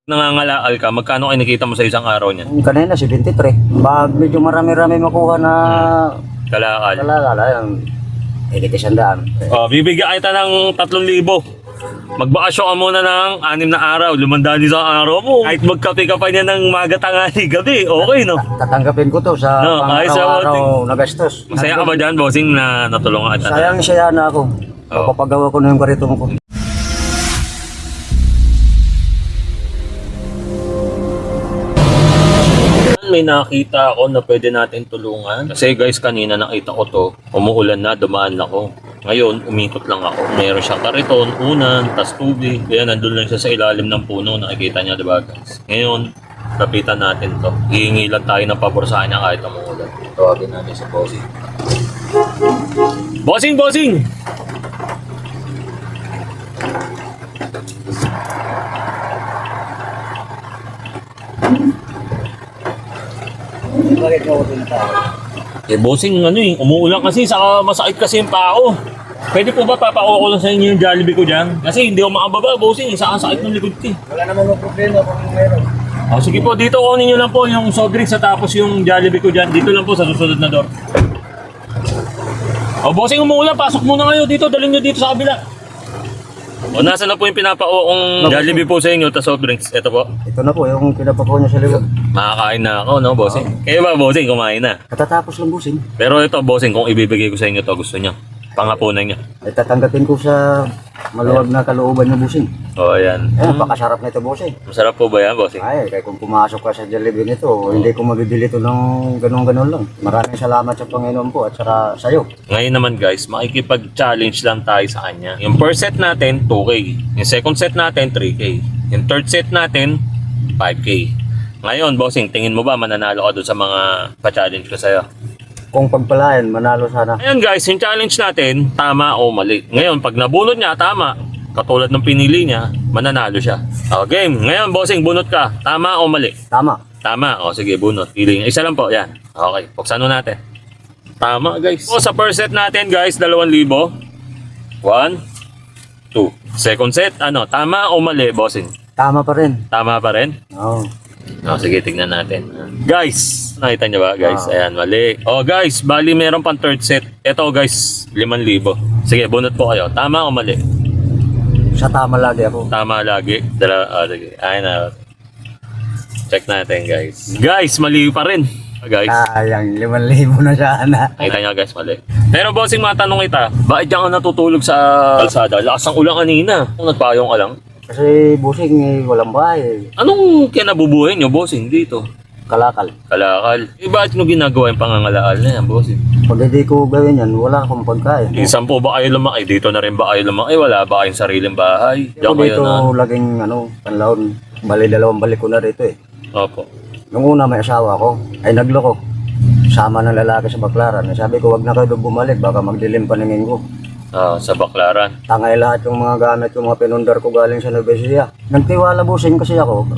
Nangangalaal ka, magkano kinikita mo sa isang araw niyan? Yung kanina, 73. Pag medyo marami-rami makuha na Kalakal. kalakala, yung 80 Bibigyan kita ng 3,000. Magbakasyon ka muna ng 6 na araw, 500 sa araw mo. Kahit magkape ka pa niya ng maga, tanghali, gabi, okay no? Tatanggapin ko to sa No, ayos pang-araw-araw na gastos. Masaya ka ba dyan, bossing, na natulungan kita? Sayang siya na ako. Oo. Papagawa ko na yung karitong ko. May nakita ako na pwede natin tulungan. Kasi guys, kanina nakita ko to. Umuulan na, dumaan ako. Ngayon, umikot lang ako. Meron siyang kariton, unan, tas tubig. Kaya nandun lang siya sa ilalim ng puno. Nakikita niya, diba guys? Ngayon, lapitan natin to. Hihingi lang tayo ng pabor sa kanya kahit umuulan. Tawagin natin si Bossing. Bossing! Bossing! Bakit mo ako tinatawag? Bossing, umuulan kasi, saka masakit kasi yung pao. Pwede po ba papako ko lang sa inyo yung Jollibee ko dyan? Kasi hindi ako makababa, bossing. Saka sakit ng likod ko. Wala naman ng problema kung meron. Sige po, dito kunin nyo lang po yung soft drinks tapos yung Jollibee ko dyan. Dito lang po sa susunod na door. Bossing, umuulan. Pasok muna kayo dito. Dalhin nyo dito sa kabila. Nasa na po yung pinapao kong Jollibee po sa inyo, tas soft drinks. Ito po. Ito na po, yung pinapako niya sa likod. Makakain na ako, no, bossing? Kayo ba, bossing, kumain na? Katatapos lang busing. Pero ito, bossing, kung ibibigay ko sa inyo to, gusto nyo. Pangapunan nyo. Ay tatanggapin ko sa maluwag na kalooban ng busing. Ayan. Pakasarap na ito busing. Masarap po ba yan, bossing? Ay, kaya kung pumasok ka sa Jollibee nito, hindi ko mabibili ito ng ganun-ganun lang. Maraming salamat sa Panginoon po at saka sa'yo. Ngayon naman guys, makikipag-challenge lang tayo sa kanya. Yung first set natin, 2K. Yung second set natin, 3K. Yung third set natin, 5K. Ngayon, bossing, tingin mo ba mananalo ka doon sa mga pa-challenge ko sa'yo? Kung pagpalain, manalo sana. Ayan guys, yung challenge natin, tama o mali. Ngayon, pag nabunot niya, tama. Katulad ng pinili niya, mananalo siya. Game. Ngayon, bossing, bunot ka. Tama o mali? Tama. Tama. Sige, bunot. Pili niya. Isa lang po, yan. Okay, buksan mo natin. Tama, guys. Sa first set natin, guys, 2,000. 1, 2. Second set, tama o mali, bossing? Tama pa rin. Tama pa rin? Oo. Sige, tignan natin. Guys, nakita niyo ba, guys? Ayan, mali. Guys, bali meron pang third set. Ito, guys, 5,000. Sige, bunot po kayo. Tama o mali? Sa tama lagi ako. Tama lagi. Sige. Ayan na. Check natin, guys. Guys, mali pa rin. Guys. Sayang, 5,000 na sana. Nakita nyo, guys, mali. Pero, bossing, matanong kita, bakit diyan ka natutulog sa kalsada? Lakas ang ulan kanina. Kung nagpayong ka lang. Kasi busing, walang bahay. Anong kinabubuhay nyo, bossing, dito? Kalakal. Kalakal. Bakit nyo ginagawa yung pangangalaal na yan, bossing? Pag hindi ko gawin yan, wala akong pagkain. Saan po ba kayo lumaki? Dito na rin ba kayo lumaki? Wala ba kayong sariling bahay? Ako Diyan kayo dito na? laging panlahon. Bali, 2 balik ko na rito eh. Opo. Nung una may asawa ko, ay nagloko. Sama ng lalaki sa Baklaran. Sabi ko, wag na kayo doon bumalik, baka magdilim paningin ko. Sa Baklaran. Tangay lahat yung mga gamit, yung mga pinundar ko galing sa Nueva Ecija. Nagtiwala busing kasi ako.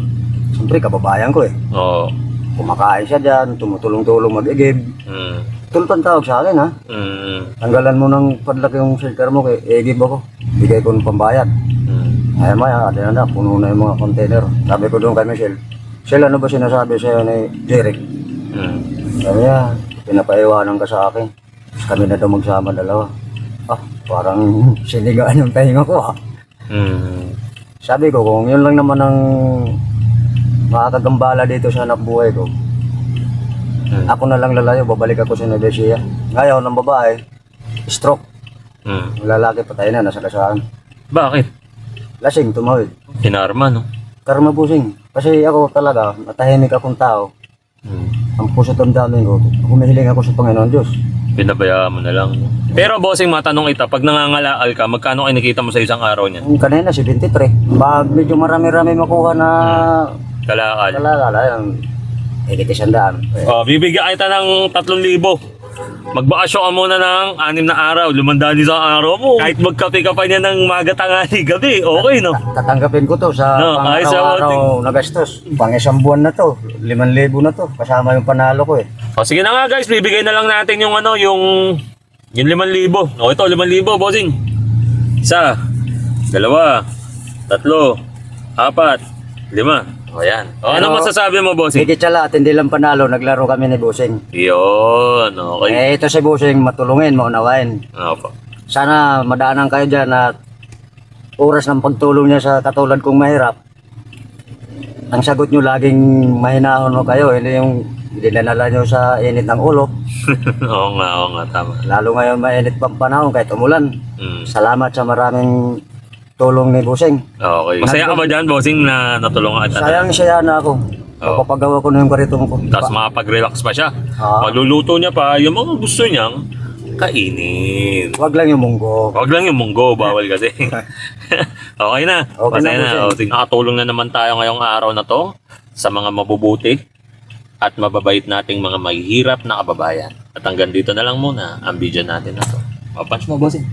Siyempre, kababayan ko eh. Oo. Kumakain siya dyan, tumutulong-tulong mag-igib. Mm. Tulpan tawag sa akin ha. Tanggalan mo ng padlak yung filter mo, igib ako. Bigay ko ng pambayad. Ay maya, na, puno na yung mga container. Sabi ko doon kay Michelle, Michelle, ano ba sinasabi sa'yo ni Jeric? Sabi niya, pinapaiwanan ka sa akin. Tapos kami na daw magsama dalawa. Parang sinigaan yung tahinga ko ha. Sabi ko, kung yun lang naman ang makakagambala dito sa anak buhay ko, ako na lang lalayo, babalik ako sa Nueva Ecija. Ngayon, ng babae, stroke. Ang lalaki patay na, nasa kasaan. Bakit? Lasing, tumawid. Hinarma, no? Karma busing. Kasi ako talaga, matahimik akong tao. Ang puso damdamin ko, humihiling ako sa Panginoon Diyos. Pinabayaan mo na lang. Pero bossing, matanong kita, pag nangangalaal ka, magkano kinikita mo sa isang araw niyan? Yung kanina, 73. Pag medyo marami-rami makuha na Kalakal. kalakala, yung 80 Bibigyan kita ng 3,000. Magbakasyon ka muna ng 6 na araw, 500 sa araw mo. Kahit magkape ka pa niya ng maga, tanghali, gabi, okay, no? Tatanggapin ko to sa ayos sa pang-araw-araw na gastos. Pang isang buwan na to, 5,000 na to. Kasama yung panalo ko eh. Sige na nga guys, bibigay na lang natin yung yung 5,000. Ito, 5,000, bossing. 1, 2, 3, 4, 5, 5. O yan. O, ano Pero- masasabi mo, bossing? Higit sa lahat, hindi lang panalo, naglaro kami ni Busing. Yun, okay. Ito si Busing, matulungin, maunawain. Opo. Sana madaanan kayo dyan at oras ng pagtulong niya sa katulad kong mahirap. Ang sagot nyo laging mahinahon kayo, hindi yung dinanala nyo sa init ng ulo. Oo nga, tama. Lalo ngayon mainit pang panahon kahit umulan. Mm. Salamat sa maraming tulong ni Busing. Okay. Masaya ka ba dyan, bossing, na natulungan at Sayang siya na ako. Oo. Papagawa ko na yung karitong ko. tapos makapag-relax pa siya. Ah. Magluluto niya pa yung mga gusto niyang kainin. Wag lang yung munggo. Huwag lang yung munggo, bawal kasi. Okay na. Okay Masaya na, na. bossing. O, sige, nakatulong na naman tayo ngayong araw na to sa mga mabubuti at mababait nating mga mahihirap na kababayan. At hanggang dito na lang muna ang video natin na to. Punch mo, bossing.